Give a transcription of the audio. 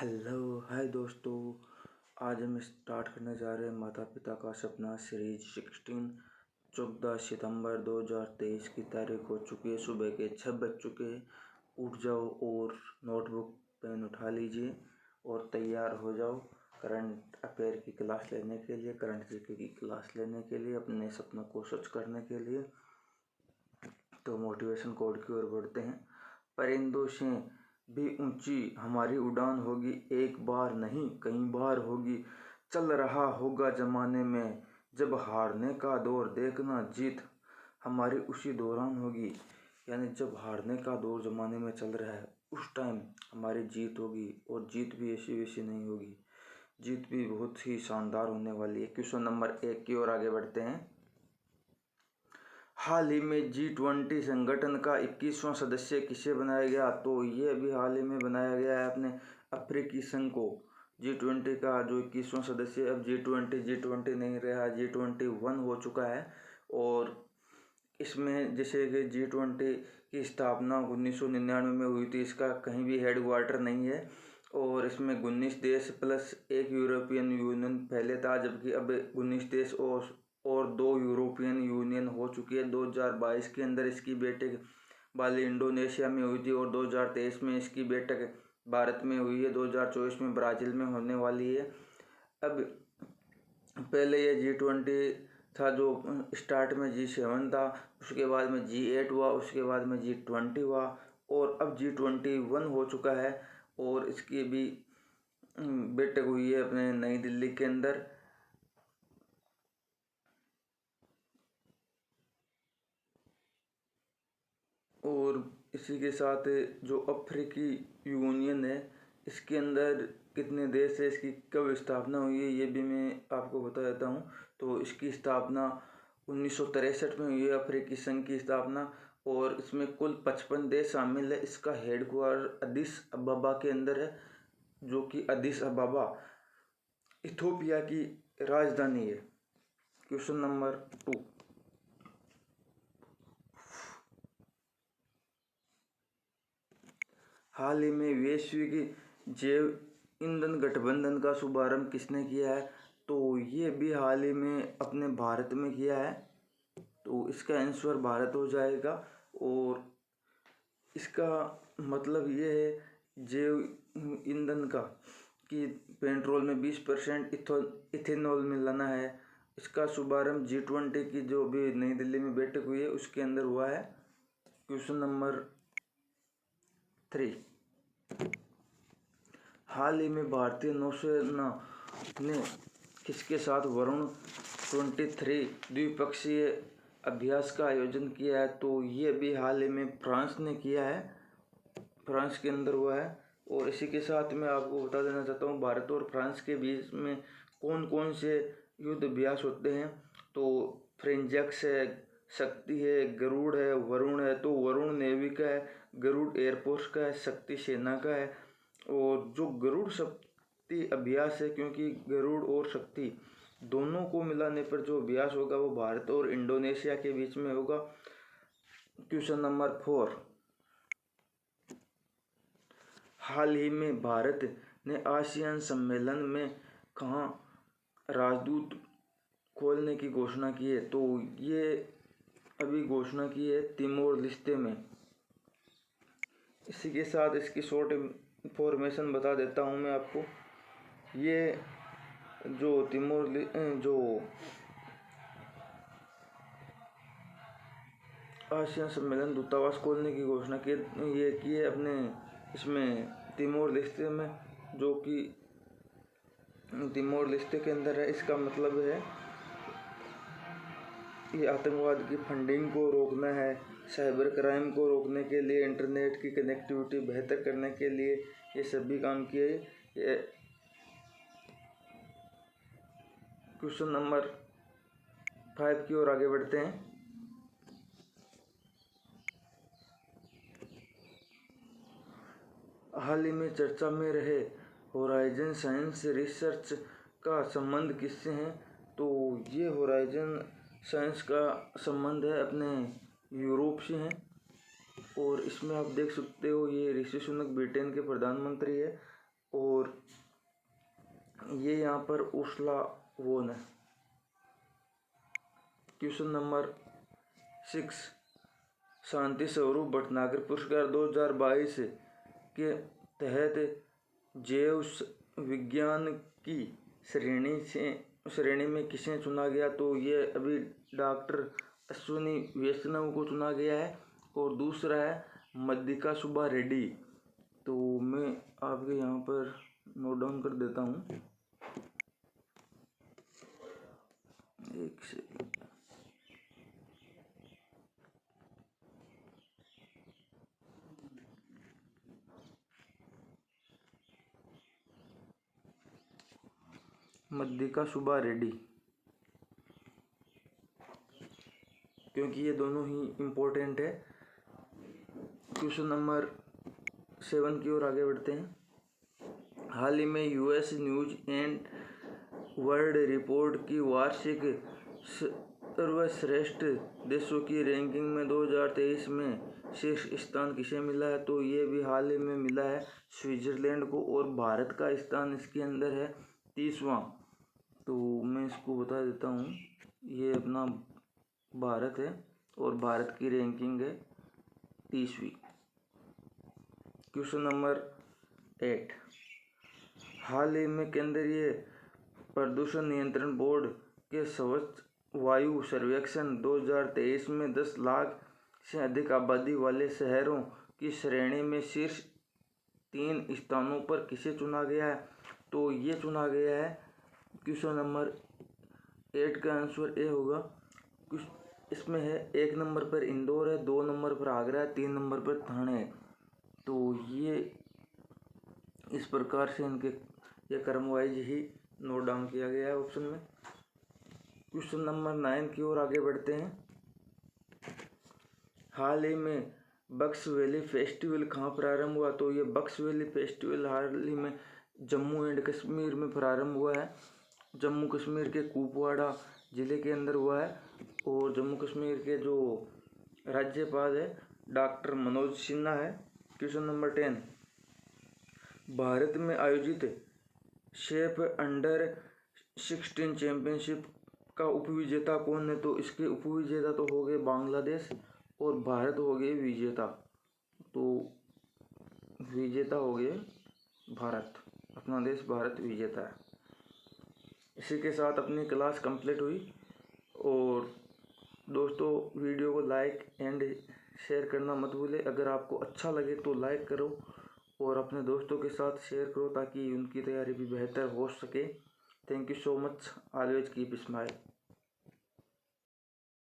Hello hi दोस्तों। आज हम स्टार्ट करने जा रहे हैं माता पिता का सपना सीरीज 16। 14 सितंबर 2023 की तारीख हो चुकी है। सुबह के 6 बज चुके हैं। उठ जाओ और नोटबुक पेन उठा लीजिए और तैयार हो जाओ करंट अफेयर की क्लास लेने के लिए, करंट जीके की क्लास लेने के लिए, अपने सपनों को सच करने के लिए। तो मोटिवेशन कोड की ओर बढ़ते हैं। परिंदों से भी ऊंची हमारी उड़ान होगी, एक बार नहीं कई बार होगी। चल रहा होगा जमाने में जब हारने का दौर, देखना जीत हमारी उसी दौरान होगी। यानी जब हारने का दौर जमाने में चल रहा है उस टाइम हमारी जीत होगी, और जीत भी ऐसी वैसी नहीं होगी, जीत भी बहुत ही शानदार होने वाली है। क्वेश्चन नंबर 1 की ओर आगे बढ़ते हैं। हाल ही में G20 संगठन का 21वां सदस्य किसे बनाया गया? तो ये अभी हाल ही में बनाया गया है अपने अफ्रीकी संघ को। G20 का जो 21वां सदस्य, अब G20 नहीं रहा, G21 हो चुका है। और इसमें जैसे कि G20 की स्थापना 1999 में हुई थी, इसका कहीं भी हेडक्वार्टर नहीं है। और इसमें 19 देश प्लस एक यूरोपियन यूनियन पहले था, जबकि अब 19 देश और 2 यूरोपियन यूनियन हो चुकी है। 2022 के अंदर इसकी बैठक बाली इंडोनेशिया में हुई थी, और 2023 में इसकी बैठक भारत में हुई है। 2024 में ब्राज़ील में होने वाली है। अब पहले ये G20 था, जो स्टार्ट में G7 था, उसके बाद में G8 हुआ, उसके बाद में G20 हुआ, और अब G21 हो चुका है। और इसकी भी बैठक हुई है अपने नई दिल्ली के अंदर। और इसी के साथ जो अफ्रीकी यूनियन है, इसके अंदर कितने देश है, इसकी कब स्थापना हुई है, ये भी मैं आपको बता देता हूँ। तो इसकी स्थापना 1963 में हुई है, अफ्रीकी संघ की स्थापना। और इसमें कुल 55 देश शामिल है। इसका हेडक्वार्टर अदिस अबाबा के अंदर है, जो कि अदिस अबाबा इथोपिया की राजधानी है। Question number 2। हाल ही में वैश्विक जैव ईंधन गठबंधन का शुभारंभ किसने किया है? तो ये भी हाल ही में अपने भारत में किया है। तो इसका आंसर भारत हो जाएगा। और इसका मतलब ये है जैव ईंधन का कि पेट्रोल में 20% इथेनॉल मिलाना है। इसका शुभारंभ G20 की जो भी नई दिल्ली में बैठक हुई है उसके अंदर हुआ है। Question number 3। हाल ही में भारतीय नौसेना ने किसके साथ वरुण 23 द्विपक्षीय अभ्यास का आयोजन किया है? तो ये भी हाल ही में फ्रांस ने किया है, फ्रांस के अंदर हुआ है। और इसी के साथ मैं आपको बता देना चाहता हूँ भारत और फ्रांस के बीच में कौन कौन से युद्ध अभ्यास होते हैं। तो फ्रेंजेक्स है, शक्ति है, गरुड़ है, वरुण है। तो वरुण नेवी का है, गरुड़ एयरफोर्स का है, शक्ति सेना का है। और जो गरुड़ शक्ति अभ्यास है, क्योंकि गरुड़ और शक्ति दोनों को मिलाने पर जो अभ्यास होगा वो भारत और इंडोनेशिया के बीच में होगा। Question number 4। हाल ही में भारत ने आसियान सम्मेलन में कहाँ राजदूत खोलने की घोषणा की है? तो ये अभी घोषणा की है तिमोर लिस्ते में। इसी के साथ इसकी शॉर्ट इंफॉर्मेशन बता देता हूँ मैं आपको। ये जो जो आसियान सम्मेलन दूतावास खोलने की घोषणा की है अपने इसमें तिमोर लिस्ते में, जो कि तिमोर लिस्ते के अंदर है। इसका मतलब है ये आतंकवाद की फंडिंग को रोकना है, साइबर क्राइम को रोकने के लिए, इंटरनेट की कनेक्टिविटी बेहतर करने के लिए ये सभी काम किए। ये क्वेश्चन नंबर 5 की ओर आगे बढ़ते हैं। हाल ही में चर्चा में रहे होराइजन साइंस रिसर्च का संबंध किससे है? तो ये होराइजन साइंस का संबंध है अपने यूरोप से है। और इसमें आप देख सकते हो ये ऋषि सुनक ब्रिटेन के प्रधानमंत्री है, और ये यहाँ पर उर्सुला वोन है। क्वेश्चन नंबर 6, शांति स्वरूप भटनागर पुरस्कार 2022 के तहत जैव विज्ञान की श्रेणी में किसे चुना गया? तो ये अभी डॉक्टर अश्विनी वैष्णव को चुना गया है। और दूसरा है मल्लिका सुब्बा रेड्डी। तो मैं आपके यहाँ पर नोट डाउन कर देता हूँ, एक सेकंड। मल्लिका सुब्बा रेड्डी, क्योंकि ये दोनों ही इम्पोर्टेंट है। क्वेश्चन नंबर 7 की ओर आगे बढ़ते हैं। हाल ही में US news and world report की वार्षिक सर्वश्रेष्ठ देशों की रैंकिंग में 2023 में शीर्ष स्थान किसे मिला है? तो ये भी हाल ही में मिला है स्विट्जरलैंड को। और भारत का स्थान इसके अंदर है 30वां। तो मैं इसको बता देता हूँ, ये अपना भारत है और भारत की रैंकिंग है 30वीं। क्वेश्चन नंबर 8, हाल ही में केंद्रीय प्रदूषण नियंत्रण बोर्ड के स्वच्छ वायु सर्वेक्षण 2023 में 10 लाख से अधिक आबादी वाले शहरों की श्रेणी में शीर्ष 3 स्थानों पर किसे चुना गया है? तो ये चुना गया है, क्वेश्चन नंबर 8 का आंसर ए होगा। इसमें है 1 नंबर पर इंदौर है, 2 नंबर पर आगरा है, 3 नंबर पर ठाणे है। तो ये इस प्रकार से इनके ये क्रम वाइज ही नोट डाउन किया गया है ऑप्शन में। क्वेश्चन नंबर 9 की ओर आगे बढ़ते हैं। हाल ही में बक्स वैली फेस्टिवल कहाँ प्रारंभ हुआ? तो ये बक्स वैली फेस्टिवल हाल ही में जम्मू एंड कश्मीर में प्रारंभ हुआ है। जम्मू कश्मीर के कुपवाड़ा ज़िले के अंदर हुआ है। और जम्मू कश्मीर के जो राज्यपाल है डॉक्टर मनोज सिन्हा है। क्वेश्चन नंबर 10, भारत में आयोजित शेफ अंडर 16 चैंपियनशिप का उपविजेता कौन है? तो इसके उपविजेता तो हो गए बांग्लादेश और भारत हो गए विजेता। तो विजेता हो गए भारत, अपना देश भारत विजेता है। इसी के साथ अपनी क्लास कंप्लीट हुई। और दोस्तों, वीडियो को लाइक एंड शेयर करना मत भूलें। अगर आपको अच्छा लगे तो लाइक करो और अपने दोस्तों के साथ शेयर करो ताकि उनकी तैयारी भी बेहतर हो सके। Thank you so much. Always keep smile.